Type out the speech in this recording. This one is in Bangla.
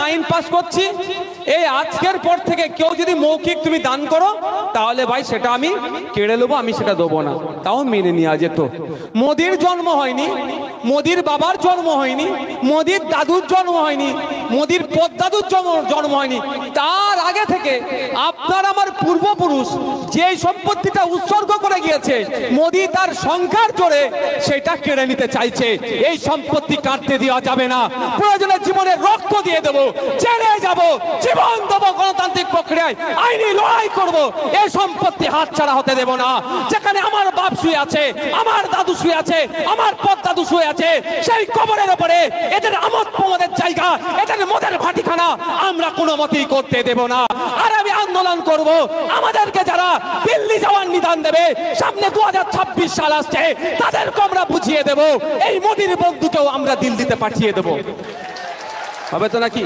আইন পাস করছি, এই আজকের পর থেকে কেউ যদি মৌখিক তুমি দান করো তাহলে ভাই সেটা আমি কেড়ে নেবো, আমি সেটা দেবো না। তাও মেনে নেওয়া যেত। মোদির জন্ম হয়নি, মোদির বাবার জন্ম হয়নি, মোদির দাদুর জন্ম হয়নি, মোদির পদ্দাদুর জন্ম হয়নি, তার আগে থেকে আপনার আমার পূর্বপুরুষ যে সম্পত্তিটা উৎসর্গ করে গিয়েছে, মোদি তার সংখ্যার জোরে সেটা কেড়ে নিতে চাইছে। এই সম্পত্তি কাটতে দেওয়া যাবে না। প্রয়োজনে জীবনের রক্ত দিয়ে দেবো, জেলে যাব, জীবন দেবো, গণতান্ত্রিক প্রক্রিয়ায় আইনি লড়াই করব। এই সম্পত্তি হাতছাড়া হতে দেব না। যেখানে আমার বাপ শুয়ে আছে, আমার দাদু শুয়ে আছে, আমার পদ্দাদু শুয়ে আছে, সেই কবরের উপরে এদের আমোদ প্রমোদের জায়গা, এদের মদের ভাটিখানা আমরা কোনো মতেই করতে দেব না। আর আমি আন্দোলন করব, আমাদেরকে যারা দিল্লি যাওয়ার নিদান দেবে, সামনে 2026 সাল আসছে, তাদেরকে আমরা বুঝিয়ে দেব এই মোদির বন্ধুকেও আমরা দিল্লিতে পাঠিয়ে দেব। হবে তো নাকি?